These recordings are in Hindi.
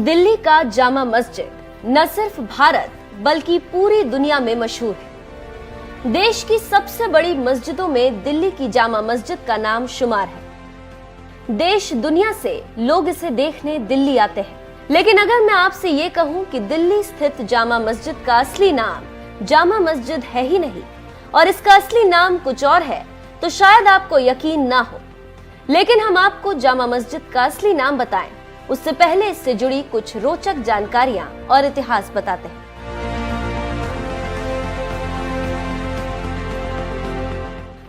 दिल्ली का जामा मस्जिद न सिर्फ भारत बल्कि पूरी दुनिया में मशहूर है। देश की सबसे बड़ी मस्जिदों में दिल्ली की जामा मस्जिद का नाम शुमार है। देश दुनिया से लोग इसे देखने दिल्ली आते हैं। लेकिन अगर मैं आपसे ये कहूं कि दिल्ली स्थित जामा मस्जिद का असली नाम जामा मस्जिद है ही नहीं और इसका असली नाम कुछ और है, तो शायद आपको यकीन ना हो। लेकिन हम आपको जामा मस्जिद का असली नाम बताएं उससे पहले इससे जुड़ी कुछ रोचक जानकारियां और इतिहास बताते हैं।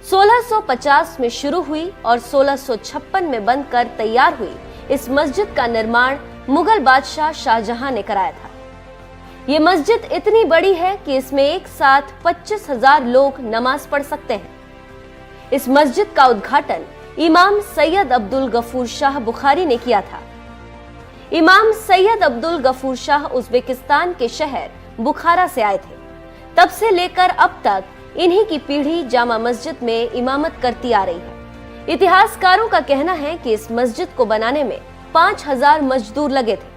1650 में शुरू हुई और 1656 में बनकर तैयार हुई इस मस्जिद का निर्माण मुगल बादशाह शाहजहां ने कराया था। ये मस्जिद इतनी बड़ी है कि इसमें एक साथ 25,000 लोग नमाज पढ़ सकते हैं। इस मस्जिद का उद्घाटन इमाम सैयद अब्दुल गफूर शाह बुखारी ने किया था। इमाम सैयद अब्दुल गफूर शाह उज्बेकिस्तान के शहर बुखारा से आए थे। तब से लेकर अब तक इन्हीं की पीढ़ी जामा मस्जिद में इमामत करती आ रही है। इतिहासकारों का कहना है कि इस मस्जिद को बनाने में 5,000 मजदूर लगे थे।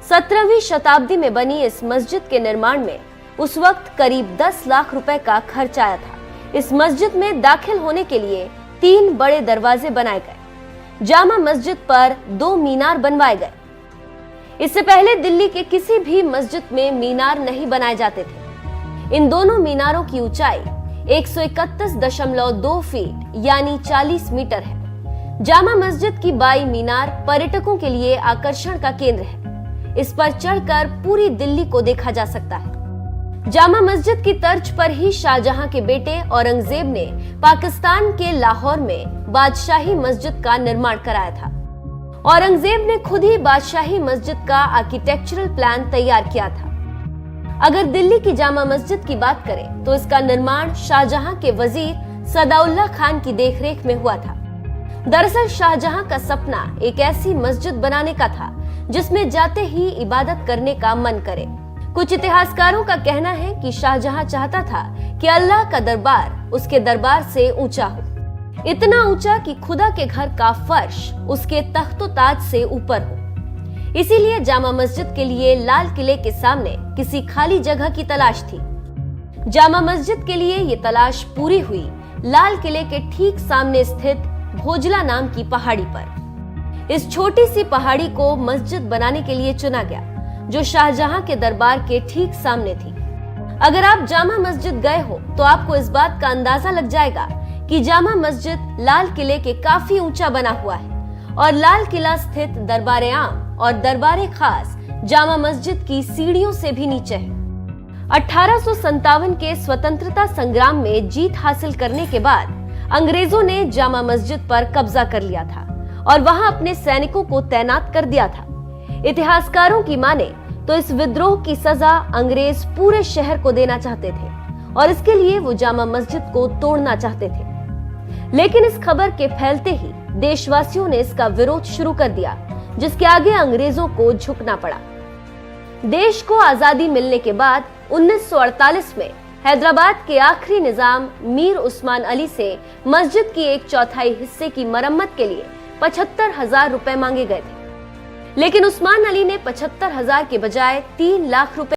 17वीं शताब्दी में बनी इस मस्जिद के निर्माण में उस वक्त करीब 10 लाख रुपए का खर्च आया था। इस मस्जिद में दाखिल होने के लिए 3 बड़े दरवाजे बनाए गए। जामा मस्जिद पर 2 मीनार बनवाए गए। इससे पहले दिल्ली के किसी भी मस्जिद में मीनार नहीं बनाए जाते थे। इन दोनों मीनारों की ऊंचाई 131.2 फीट यानी 40 मीटर है। जामा मस्जिद की बाई मीनार पर्यटकों के लिए आकर्षण का केंद्र है। इस पर चढ़कर पूरी दिल्ली को देखा जा सकता है। जामा मस्जिद की तर्ज पर ही शाहजहां के बेटे औरंगजेब ने पाकिस्तान के लाहौर में बादशाही मस्जिद का निर्माण कराया था। औरंगजेब ने खुद ही बादशाही मस्जिद का आर्किटेक्चरल प्लान तैयार किया था। अगर दिल्ली की जामा मस्जिद की बात करें तो इसका निर्माण शाहजहां के वजीर सदाउल्लाह खान की देखरेख में हुआ था। दरअसल शाहजहां का सपना एक ऐसी मस्जिद बनाने का था जिसमें जाते ही इबादत करने का मन करे। कुछ इतिहासकारों का कहना है कि शाहजहां चाहता था कि अल्लाह का दरबार उसके दरबार से ऊंचा हो, इतना ऊंचा कि खुदा के घर का फर्श उसके तख्तो ताज से ऊपर हो। इसीलिए जामा मस्जिद के लिए लाल किले के सामने किसी खाली जगह की तलाश थी। जामा मस्जिद के लिए ये तलाश पूरी हुई लाल किले के ठीक सामने स्थित भोजला नाम की पहाड़ी पर। इस छोटी सी पहाड़ी को मस्जिद बनाने के लिए चुना गया, जो शाहजहां के दरबार के ठीक सामने थी। अगर आप जामा मस्जिद गए हो तो आपको इस बात का अंदाजा लग जाएगा कि जामा मस्जिद लाल किले के काफी ऊंचा बना हुआ है और लाल किला स्थित दरबार आम और दरबार खास जामा मस्जिद की सीढ़ियों से भी नीचे है। 1857 के स्वतंत्रता संग्राम में जीत हासिल करने के बाद अंग्रेजों ने जामा मस्जिद पर कब्जा कर लिया था और वहां अपने सैनिकों को तैनात कर दिया था। इतिहासकारों की माने तो इस विद्रोह की सजा अंग्रेज पूरे शहर को देना चाहते थे और इसके लिए वो जामा मस्जिद को तोड़ना चाहते थे। लेकिन इस खबर के फैलते ही देशवासियों ने इसका विरोध शुरू कर दिया, जिसके आगे अंग्रेजों को झुकना पड़ा। देश को आजादी मिलने के बाद 1948 में हैदराबाद के आखिरी निजाम मीर उस्मान अली से मस्जिद की 1/4 हिस्से की मरम्मत के लिए 75,000 रुपए मांगे गए थे। लेकिन उस्मान अली ने 75,000 के बजाय 3 लाख रुपए